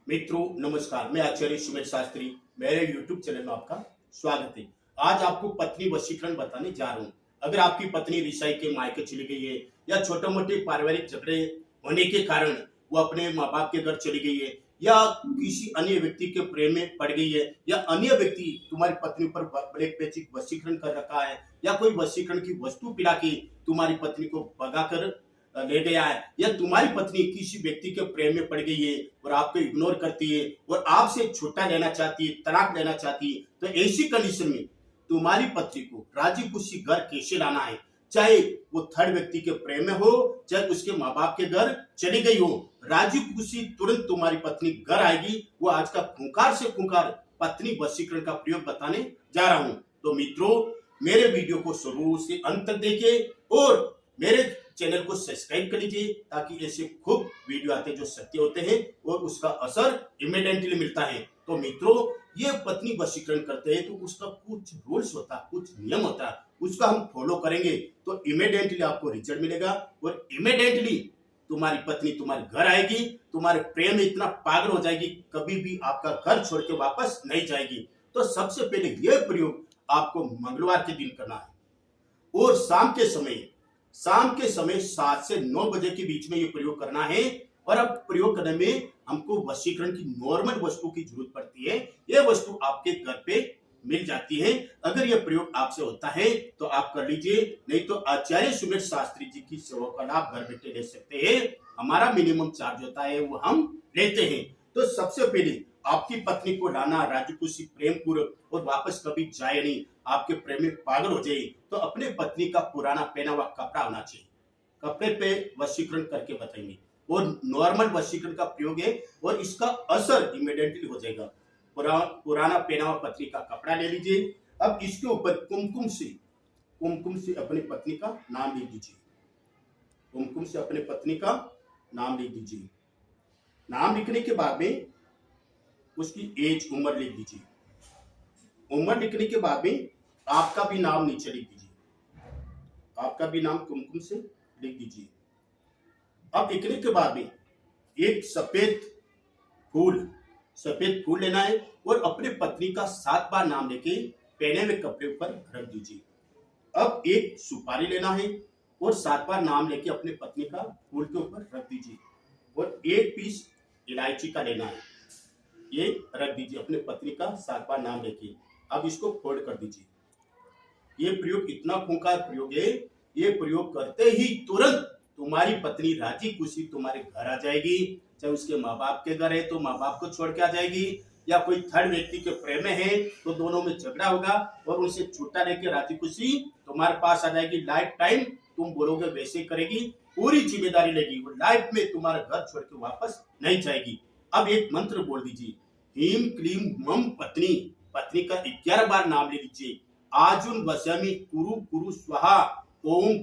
मित्रों नमस्कार, मैं आचार्य सुमेर शास्त्री। मेरे YouTube चैनल में आपका स्वागत है। आज आपको पत्नी वशीकरण बताने जा रहा हूँ। अगर आपकी पत्नी रिसाई के मायके चली गई है या छोटे मोटे पारिवारिक झगड़े होने के कारण वो अपने माँ बाप के घर चली गई है या किसी अन्य व्यक्ति के प्रेम में पड़ गई है या अन्य व्यक्ति तुम्हारी पत्नी पर ब्लैक मैजिक वशीकरण कर रखा है या कोई वशीकरण की वस्तु पिला के तुम्हारी पत्नी को भगाकर ले गया है या तुम्हारी पत्नी किसी व्यक्ति के प्रेम में पड़ गई है और आपको इग्नोर करती है और आपसे छुट्टा लेना चाहती है, तलाक लेना चाहती है, तो ऐसी कंडीशन में तुम्हारी पत्नी को राजी खुशी घर कैसे लाना है, चाहे वो थर्ड व्यक्ति के प्रेम में हो चाहे उसके माँ बाप के घर चली गई हो, राजी खुशी तुरंत तुम्हारी पत्नी घर आएगी। वो आज का खूंखार से खूंखार पत्नी वशीकरण का प्रयोग बताने जा रहा हूं। तो मित्रों, मेरे वीडियो को शुरू से अंत तक देखिए और मेरे चैनल को सब्सक्राइब कर लीजिए ताकि ऐसे खूब वीडियो आते जो सत्य होते हैं और उसका असर इमीडिएटली मिलता है। तो मित्रों, ये पत्नी वशीकरण करते हैं तो उसका कुछ रूल्स होता है, कुछ नियम होता है, उसका हम फॉलो करेंगे तो इमीडिएटली आपको रिजल्ट मिलेगा और इमीडिएटली तुम्हारी पत्नी तुम्हारे घर आएगी, तुम्हारे प्रेम में इतना पागल हो जाएगी, कभी भी आपका घर छोड़ के वापस नहीं जाएगी। तो सबसे पहले यह प्रयोग आपको मंगलवार के दिन करना है और शाम के समय 7 से 9 बजे के बीच में ये प्रयोग करना है। और अब प्रयोग करने में हमको वशीकरण की नॉर्मल वस्तु की जरूरत पड़ती है। ये वस्तु आपके घर पे मिल जाती है। अगर ये प्रयोग आपसे होता है तो आप कर लीजिए, नहीं तो आचार्य सुमेर शास्त्री जी की सेवा का लाभ घर बैठे ले सकते हैं। हमारा मिनिमम चार्ज होता है वो हम लेते हैं। तो सबसे पहले आपकी पत्नी को लाना राजी खुशी प्रेम पूर्वक और वापस कभी जाए नहीं, आपके प्रेम में पागल हो जाए, तो अपने पत्नी का पुराना पहना हुआ कपड़ा होना चाहिए। कपड़े पे वशीकरण करके बताएंगे और नॉर्मल वशीकरण का प्रयोग है और इसका असर इमीडिएटली हो जाएगा। पुराना पहना हुआ पत्नी का कपड़ा ले लीजिए। अब इसके ऊपर कुमकुम से अपनी पत्नी का नाम लिख दीजिए। कुमकुम से अपनी पत्नी का नाम लिख दीजिए। नाम लिखने के बाद में उसकी एज उम्र लिख दीजिए। उम्र लिखने के बाद में आपका भी नाम नीचे लिख दीजिए। आपका भी नाम कुमकुम से लिख दीजिए। अब लिखने के बाद में एक सफेद फूल लेना है और अपने पत्नी का 7 बार नाम लेके पहने हुए कपड़े पर रख दीजिए। अब एक सुपारी लेना है और 7 बार नाम लेके अपने पत्नी का फूल के ऊपर रख दीजिए और एक पीस इलायची का लेना है, ये रख दीजिए अपने पत्नी का 7 बार नाम लेके। अब इसको फोल्ड कर दीजिए। ये प्रयोग इतना खूंखार प्रयोग है, ये प्रयोग करते ही तुरंत तुम्हारी पत्नी राजी खुशी तुम्हारे घर आ जाएगी। चाहे उसके माँ बाप के घर है तो माँ बाप को छोड़ के आ जाएगी या कोई थर्ड व्यक्ति के प्रेम में है तो दोनों में झगड़ा होगा और उनसे छुट्टा लेके राजी खुशी तुम्हारे पास आ जाएगी। लाइफ टाइम तुम बोलोगे वैसे ही करेगी, पूरी जिम्मेदारी लेगी, वो लाइफ में तुम्हारा घर छोड़ के वापस नहीं जाएगी। अब एक मंत्र बोल दीजिए, ह्रीं क्लीं मम पत्नी। पत्नी का 11 बार नाम ले लीजिए। आजुन वस्यामि कुरु कुरु स्वाहा ओम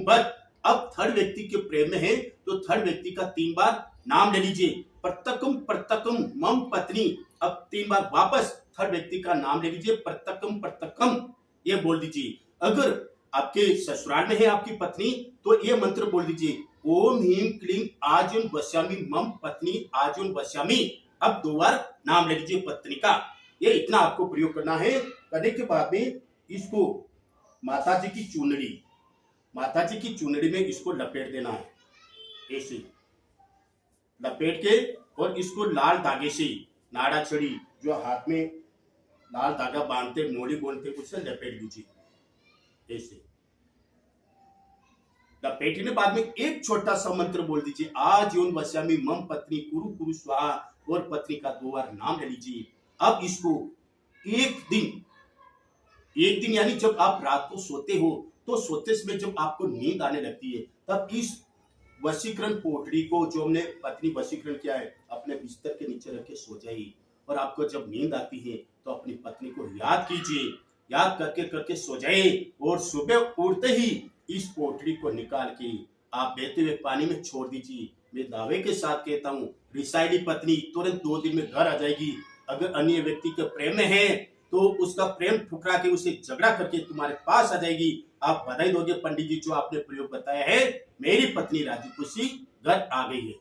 भट। अब थर्ड व्यक्ति के प्रेम में है तो थर्ड व्यक्ति का 3 बार नाम ले लीजिए। प्रतकम मम पत्नी। अब 3 बार वापस थर्ड व्यक्ति का नाम ले लीजिए। प्रतकम ये बोल दीजिए। अगर आपके ससुराल में है आपकी पत्नी तो ये मंत्र बोल दीजिए, ओम ह्रीं क्लीं आजुन वस्यामि मम पत्नी आजुन वस्यामि। अब 2 बार नाम ले लीजिए पत्नी का। ये इतना आपको प्रयोग करना है। करने के बाद में इसको माता जी की चुनरी में इसको लपेट देना है। ऐसे लपेट के और इसको लाल धागे से नाड़ा छड़ी जो हाथ में लाल धागा बांधते मोड़ी बोलते उससे लपेट दीजिए। ऐसे लपेटने बाद में एक छोटा सा मंत्र बोल दीजिए, आजीवन वस्यामि मम पत्नी कुरु कुरु स्वाहा और पत्नी का 2 बार नाम ले लीजिए। अब इसको एक दिन यानी जब आप रात को सोते हो तो सोते समय जब आपको नींद आने लगती है तब इस वशीकरण पोटली को जो हमने पत्नी वशीकरण किया है अपने बिस्तर के नीचे रख के सो जाइए। और आपको जब नींद आती है तो अपनी पत्नी को याद कीजिए, याद करके सो जाइए और सुबह उठते ही इस पोटली को निकाल के आप बहते हुए पानी में छोड़ दीजिए। मैं दावे के साथ कहता हूँ रिसाइली पत्नी तुरंत 2 दिन में घर आ जाएगी। अगर अन्य व्यक्ति के प्रेम में है तो उसका प्रेम ठुकरा के उसे झगड़ा करके तुम्हारे पास आ जाएगी। आप बधाई दोगे पंडित जी, जो आपने प्रयोग बताया है, मेरी पत्नी राजी खुशी घर आ गई है।